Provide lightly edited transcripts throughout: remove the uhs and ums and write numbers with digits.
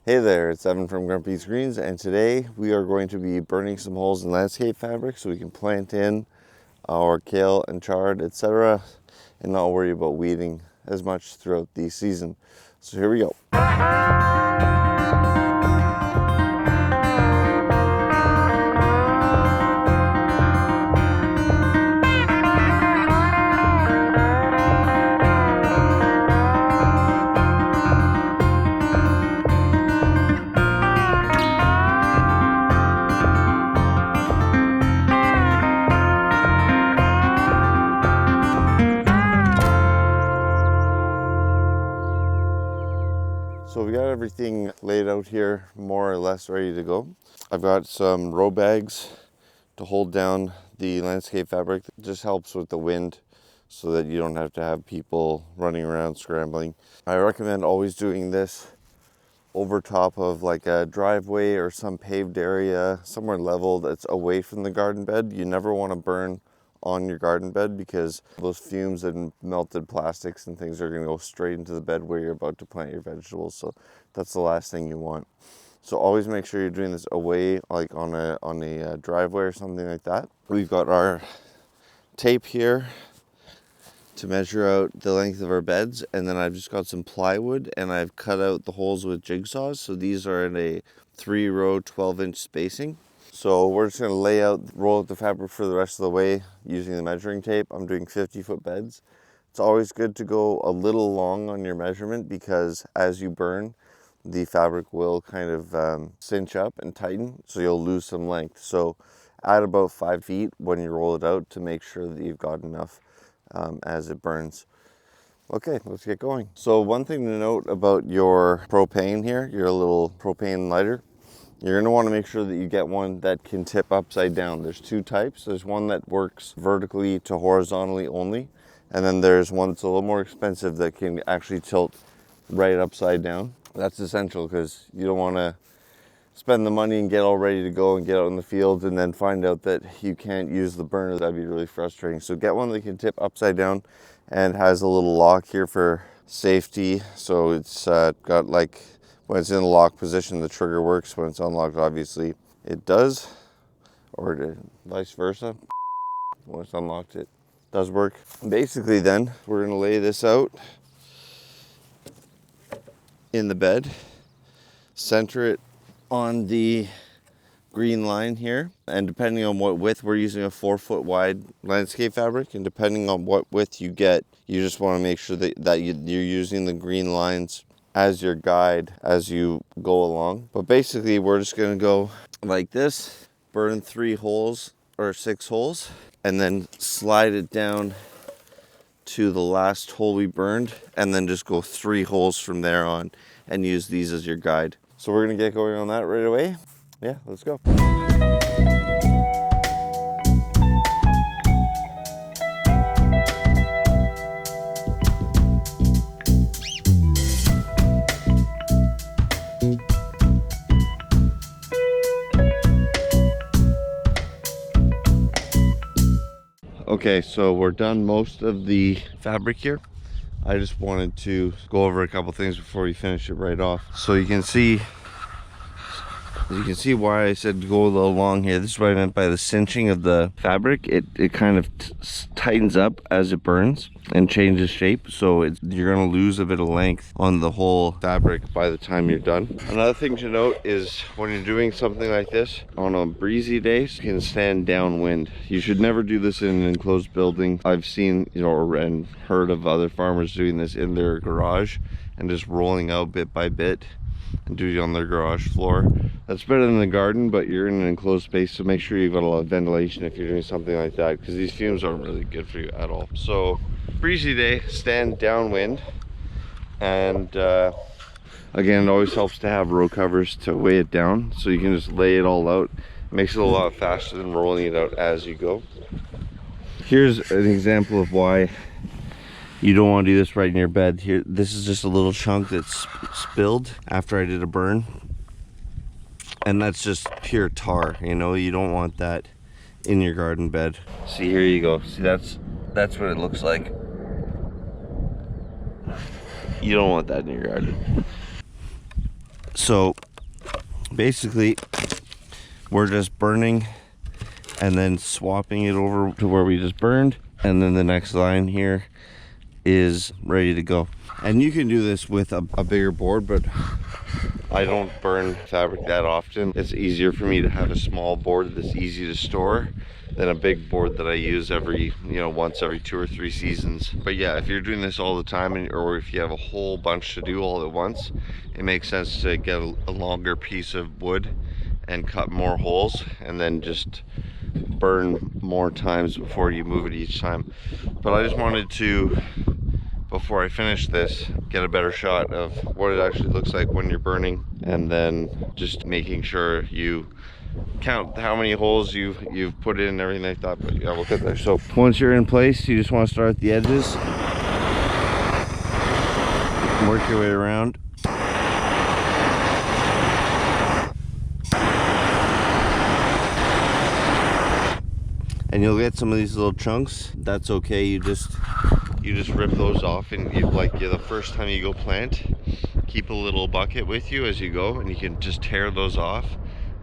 Hey there, it's Evan from Grumpy's Greens, and today we are going to be burning some holes in landscape fabric so we can plant in our kale and chard, etc., and not worry about weeding as much throughout the season. So here we go. So we got everything laid out here, more or less ready to go. I've got some row bags to hold down the landscape fabric. It just helps with the wind so that you don't have to have people running around scrambling. I recommend always doing this over top of like a driveway or some paved area, somewhere level that's away from the garden bed. You never want to burn on your garden bed because those fumes and melted plastics and things are going to go straight into the bed where you're about to plant your vegetables. So that's the last thing you want. So always make sure you're doing this away, like on a driveway or something like that. We've got our tape here to measure out the length of our beds, and then I've just got some plywood and I've cut out the holes with jigsaws. So these are in a 3-row 12-inch spacing. So we're just going to roll out the fabric for the rest of the way using the measuring tape. I'm doing 50-foot beds. It's always good to go a little long on your measurement because as you burn, the fabric will kind of cinch up and tighten, so you'll lose some length. So add about 5 feet when you roll it out to make sure that you've got enough as it burns. Okay, let's get going. So one thing to note about your propane here, your little propane lighter, you're going to want to make sure that you get one that can tip upside down. There's 2 types. There's one that works vertically to horizontally only, and then there's one that's a little more expensive that can actually tilt right upside down. That's essential because you don't want to spend the money and get all ready to go and get out in the field and then find out that you can't use the burner. That'd be really frustrating. So get one that can tip upside down and has a little lock here for safety. So it's got like, when it's in the lock position, the trigger works. When it's unlocked, obviously it does, or vice versa. When it's unlocked, it does work. Basically then, we're gonna lay this out in the bed, center it on the green line here, and depending on what width, we're using a 4-foot wide landscape fabric, and depending on what width you get, you just want to make sure that you're using the green lines as your guide as you go along. But basically we're just going to go like this, burn 3 holes or 6 holes, and then slide it down to the last hole we burned, and then just go 3 holes from there on and use these as your guide. So we're gonna get going on that right away. Yeah, let's go. Okay, so we're done most of the fabric here. I just wanted to go over a couple things before we finish it right off. So you can see why I said to go a little long here. This is what I meant by the cinching of the fabric. It kind of tightens up as it burns and changes shape, so you're going to lose a bit of length on the whole fabric by the time you're done. Another thing to note is when you're doing something like this on a breezy day, you can stand downwind. You should never do this in an enclosed building. I've seen, and heard of other farmers doing this in their garage and just rolling out bit by bit and do it on their garage floor. That's better than the garden, but you're in an enclosed space, so make sure you've got a lot of ventilation if you're doing something like that, because these fumes aren't really good for you at all. So breezy day, stand downwind, and again, it always helps to have row covers to weigh it down, so you can just lay it all out. It makes it a lot faster than rolling it out as you go. Here's an example of why you don't want to do this right in your bed. Here, this is just a little chunk that's spilled after I did a burn, and that's just pure tar. You don't want that in your garden bed. See, here you go. See, that's what it looks like. You don't want that in your garden. So basically we're just burning and then swapping it over to where we just burned, and then the next line here is ready to go. And you can do this with a bigger board, but I don't burn fabric that often. It's easier for me to have a small board that's easy to store than a big board that I use every, once every 2 or 3 seasons. But yeah, if you're doing this all the time, or if you have a whole bunch to do all at once, it makes sense to get a longer piece of wood and cut more holes, and then just burn more times before you move it each time. But I just wanted to, before I finish this, get a better shot of what it actually looks like when you're burning, and then just making sure you count how many holes you've put in and everything like that. But yeah, we'll get there. So once you're in place, you just want to start at the edges, work your way around. And you'll get some of these little chunks. That's okay. You just rip those off, and the first time you go plant, keep a little bucket with you as you go, and you can just tear those off,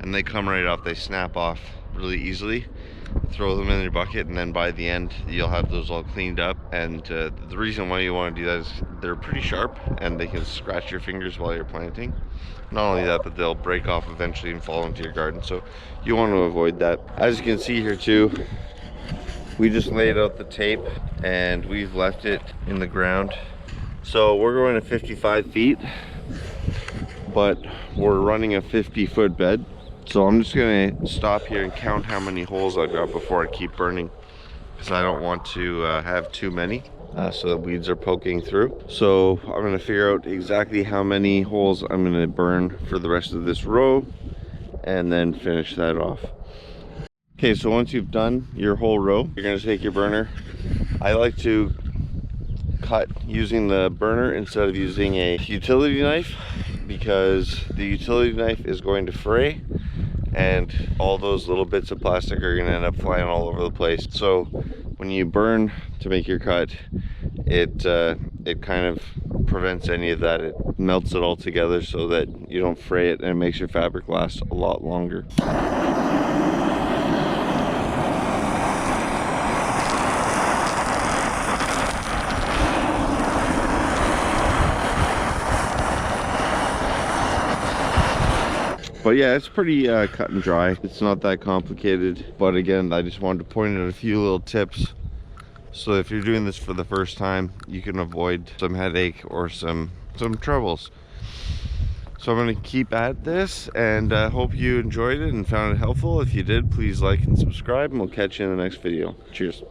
and they come right off. They snap off really easily. Throw them in your bucket, and then by the end you'll have those all cleaned up. And the reason why you want to do that is they're pretty sharp and they can scratch your fingers while you're planting. Not only that, but they'll break off eventually and fall into your garden, so you want to avoid that. As you can see here too, we just laid out the tape and we've left it in the ground. So we're going to 55 feet, but we're running a 50-foot bed. So I'm just gonna stop here and count how many holes I've got before I keep burning, because I don't want to have too many so the weeds are poking through. So I'm gonna figure out exactly how many holes I'm gonna burn for the rest of this row, and then finish that off. Okay, so once you've done your whole row, you're gonna take your burner. I like to cut using the burner instead of using a utility knife, because the utility knife is going to fray and all those little bits of plastic are going to end up flying all over the place. So when you burn to make your cut, it kind of prevents any of that. It melts it all together so that you don't fray it, and it makes your fabric last a lot longer. But yeah, it's pretty cut and dry. It's not that complicated. But again, I just wanted to point out a few little tips, so if you're doing this for the first time, you can avoid some headache or some troubles. So I'm going to keep at this, and hope you enjoyed it and found it helpful. If you did, please like and subscribe, and we'll catch you in the next video. Cheers.